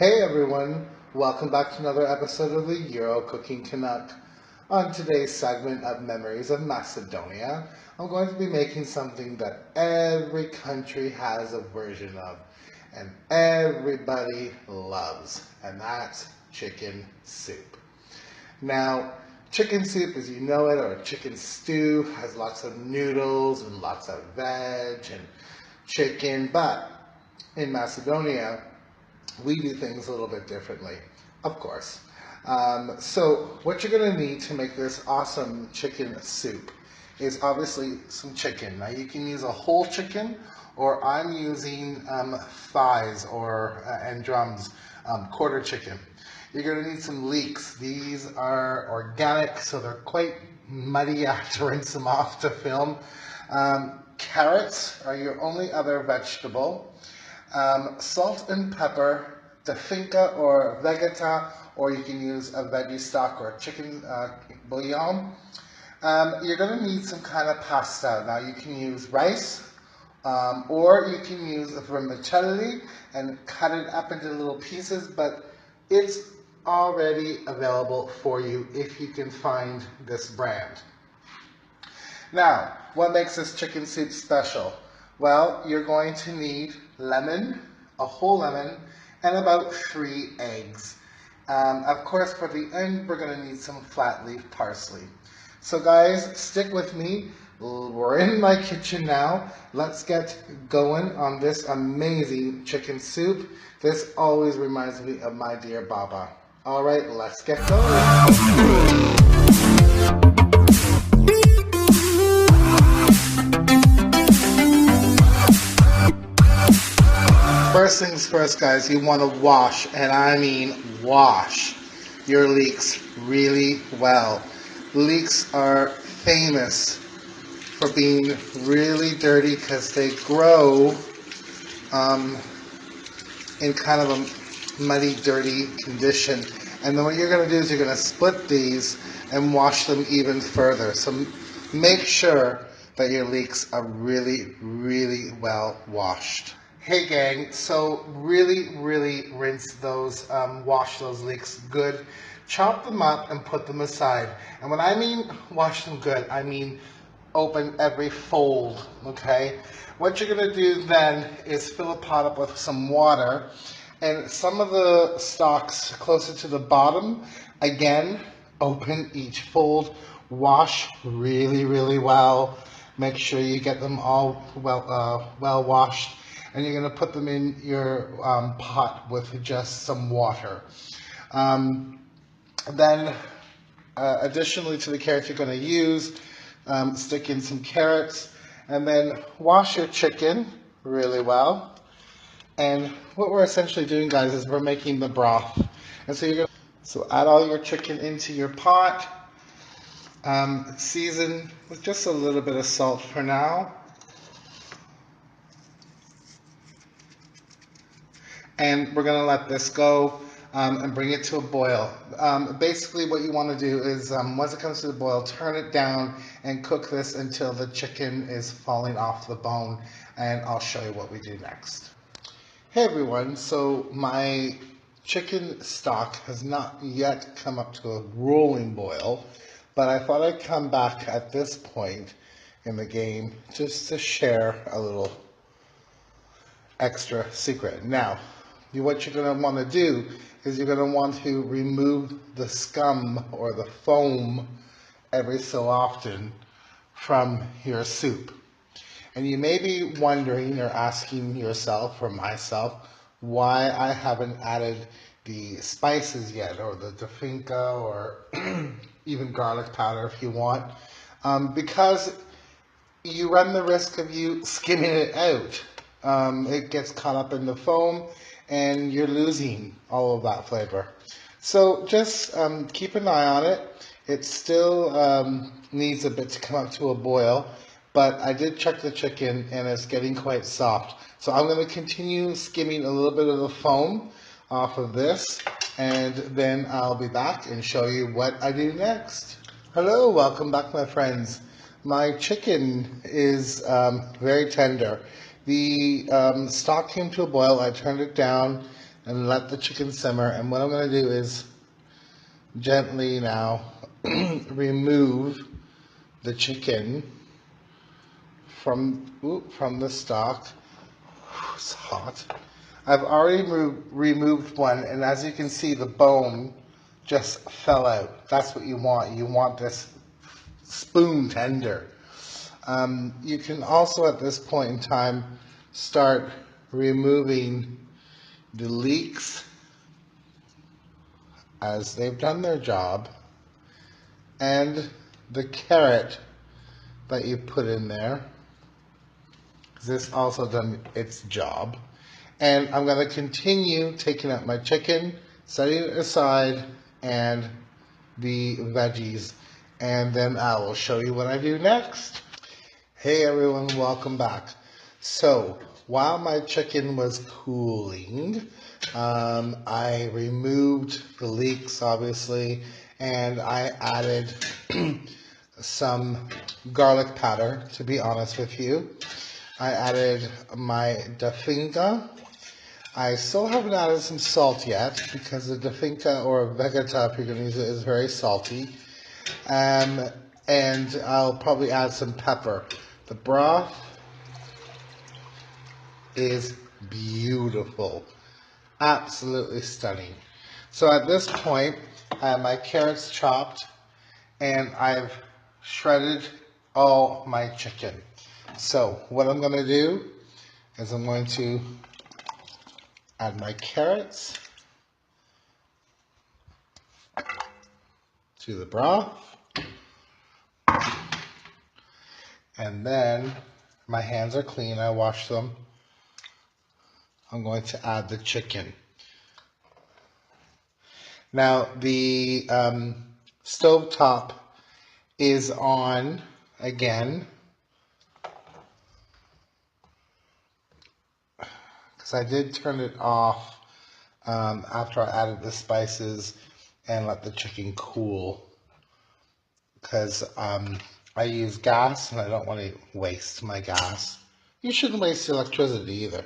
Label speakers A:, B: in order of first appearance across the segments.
A: Hey everyone, welcome back to another episode of the Euro Cooking Canuck. On today's segment of Memories of Macedonia, I'm going to be making something that every country has a version of and everybody loves, and that's chicken soup. Now, chicken soup, as you know it, or chicken stew, has lots of noodles and lots of veg and chicken, but in Macedonia, we do things a little bit differently, of course. So what you're going to need to make this awesome chicken soup is obviously some chicken. Now you can use a whole chicken, or I'm using thighs and drums, quarter chicken. You're going to need some leeks. These are organic, so they're quite muddy after rinse them off to film. Carrots are your only other vegetable. Salt and pepper, tafinka or vegeta, or you can use a veggie stock or chicken bouillon. You're going to need some kind of pasta. Now you can use rice, or you can use vermicelli and cut it up into little pieces, but it's already available for you if you can find this brand. Now, what makes this chicken soup special? Well, you're going to need lemon, a whole lemon, and about 3 eggs. Of course, for the end, we're going to need some flat leaf parsley. So guys, stick with me. We're in my kitchen now. Let's get going on this amazing chicken soup. This always reminds me of my dear Baba. All right, let's get going. First things first, guys, you want to wash, and I mean wash, your leeks really well. Leeks are famous for being really dirty because they grow in kind of a muddy, dirty condition. And then what you're going to do is you're going to split these and wash them even further. So make sure that your leeks are really, really well washed. Hey gang, so really rinse those, wash those leeks good. Chop them up and put them aside. And when I mean wash them good, I mean open every fold, okay? What you're gonna do then is fill a pot up with some water, and some of the stalks closer to the bottom, again, open each fold, wash really well. Make sure you get them all well washed. And you're going to put them in your pot with just some water. Then, additionally to the carrots you're going to use, stick in some carrots, and then wash your chicken really well. And what we're essentially doing, guys, is we're making the broth. And so you're going to add all your chicken into your pot. Season with just a little bit of salt for now. And we're going to let this go and bring it to a boil. Basically what you want to do is once it comes to the boil, turn it down and cook this until the chicken is falling off the bone, and I'll show you what we do next. Hey everyone, so my chicken stock has not yet come up to a rolling boil, but I thought I'd come back at this point in the game just to share a little extra secret. Now, what you're going to want to do is you're going to want to remove the scum or the foam every so often from your soup. And you may be wondering or asking yourself or myself why I haven't added the spices yet, or the tafinka, or even garlic powder if you want, because you run the risk of you skimming it out. It gets caught up in the foam and you're losing all of that flavor. So just keep an eye on it. It still needs a bit to come up to a boil, but I did check the chicken and it's getting quite soft. So I'm going to continue skimming a little bit of the foam off of this, and then I'll be back and show you what I do next. Hello, welcome back my friends. My chicken is very tender. The stock came to a boil. I turned it down. and let the chicken simmer. And what I'm going to do is gently now remove the chicken from the stock. It's hot. I've already removed one, and as you can see, the bone just fell out. That's what you want. You want this spoon tender. You can also at this point in time start removing the leeks as they've done their job, and the carrot that you put in there. This also done its job. And I'm going to continue taking out my chicken, setting it aside, and the veggies, and then I will show you what I do next. Hey everyone, welcome back. So while my chicken was cooling, I removed the leeks obviously, and I added some garlic powder, to be honest with you. I added my dafinka. I still haven't added some salt yet because the dafinka or vegeta, if you're going to use it, is very salty. And I'll probably add some pepper. The broth is beautiful. Absolutely stunning. So at this point, I have my carrots chopped and I've shredded all my chicken. So what I'm going to do is I'm going to add my carrots to the broth, and then my hands are clean, I washed them. I'm going to add the chicken. Now the stove top is on again because I did turn it off after I added the spices and let the chicken cool, because I use gas and I don't want to waste my gas. You shouldn't waste electricity either.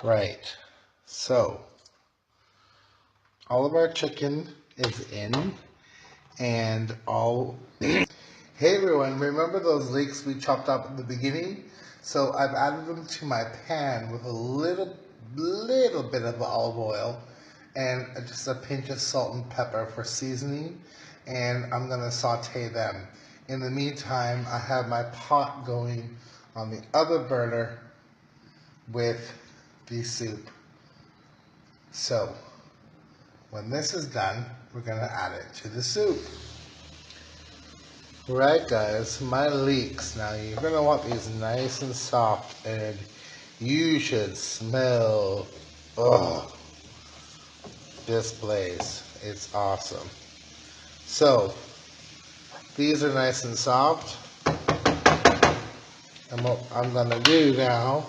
A: Right, so all of our chicken is in, and all hey everyone, remember those leeks we chopped up at the beginning? So I've added them to my pan with a little bit of olive oil and just a pinch of salt and pepper for seasoning, and I'm gonna saute them. In the meantime, I have my pot going on the other burner with the soup. So when this is done, we're gonna add it to the soup. Right guys, my leeks. Now you're gonna want these nice and soft, and you should smell this place. It's awesome. So these are nice and soft, and what I'm gonna do now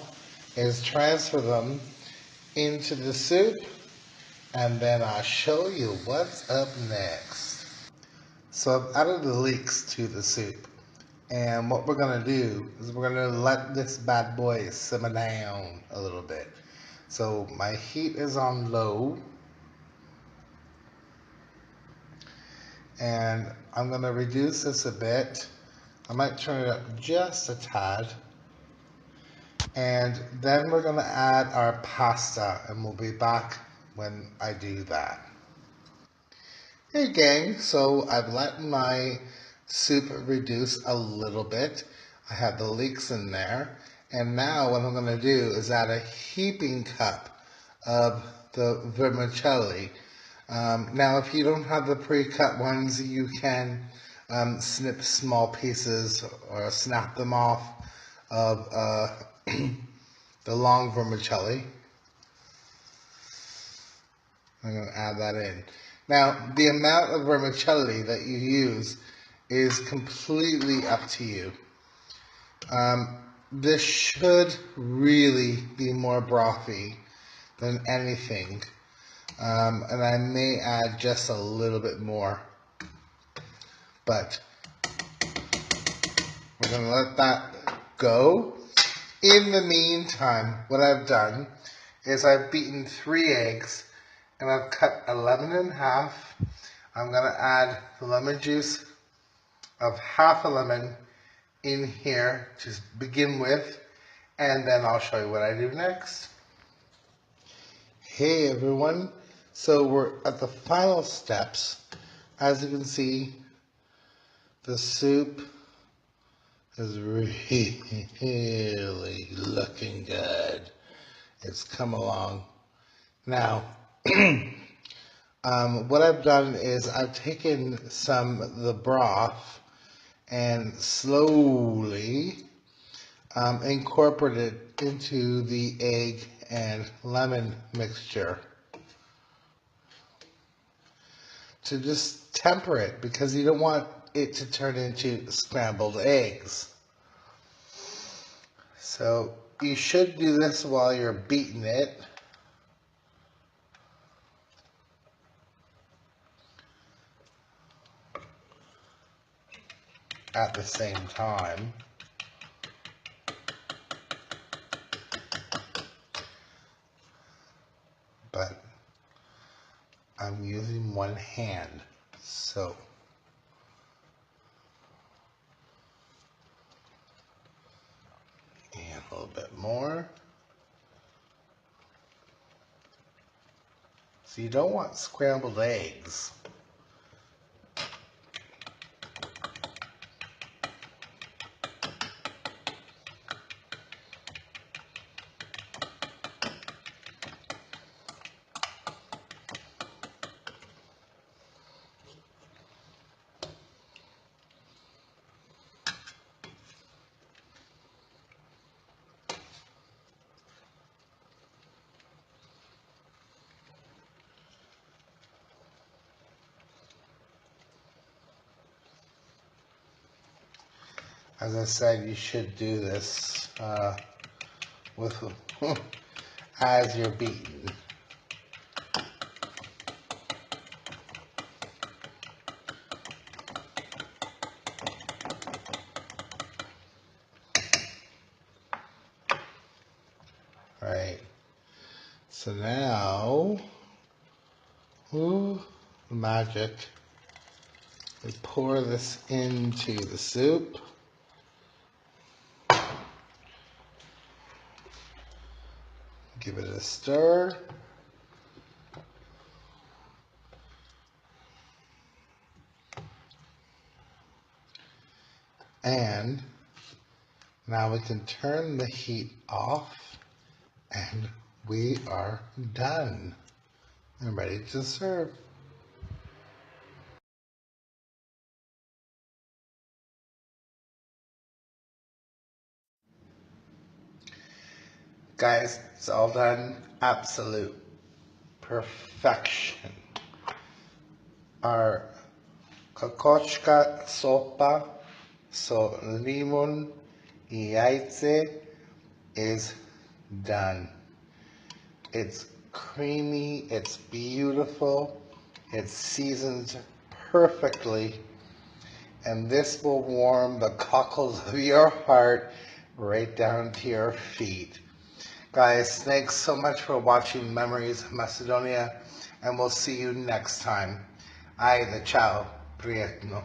A: is transfer them into the soup, and then I'll show you what's up next. So I've added the leeks to the soup, and what we're gonna do is we're gonna let this bad boy simmer down a little bit. So my heat is on low, and I'm gonna reduce this a bit. I might turn it up just a tad, and then we're gonna add our pasta, and we'll be back when I do that. Hey gang, so I've let my soup reduce a little bit. I have the leeks in there, and now what I'm going to do is add a heaping cup of the vermicelli. Now if you don't have the pre-cut ones, you can snip small pieces or snap them off of the long vermicelli. I'm going to add that in. Now, the amount of vermicelli that you use is completely up to you. This should really be more brothy than anything. And I may add just a little bit more. But going to let that go. In the meantime, what I've done is I've beaten 3 eggs and I've cut a lemon in half. I'm going to add the lemon juice of half a lemon in here to begin with, and then I'll show you what I do next. Hey everyone, so we're at the final steps. As you can see, the soup is really looking good. It's come along. Now, what I've done is I've taken some of the broth and slowly incorporated it into the egg and lemon mixture to just temper it, because you don't want it to turn into scrambled eggs. So you should do this while you're beating it. At the same time. But I'm using one hand, so and a little bit more. So you don't want scrambled eggs. As I said, you should do this with as you're beating. Right. So now, magic. We pour this into the soup. Give it a stir. And now we can turn the heat off, and we are done and ready to serve. Guys, it's all done. Absolute perfection. Our kokoschka suppa, so limon y JAJCE, is done. It's creamy, it's beautiful, it's seasoned perfectly, and this will warm the cockles of your heart right down to your feet. Guys, thanks so much for watching Memories of Macedonia, and we'll see you next time. Ciao, prietno.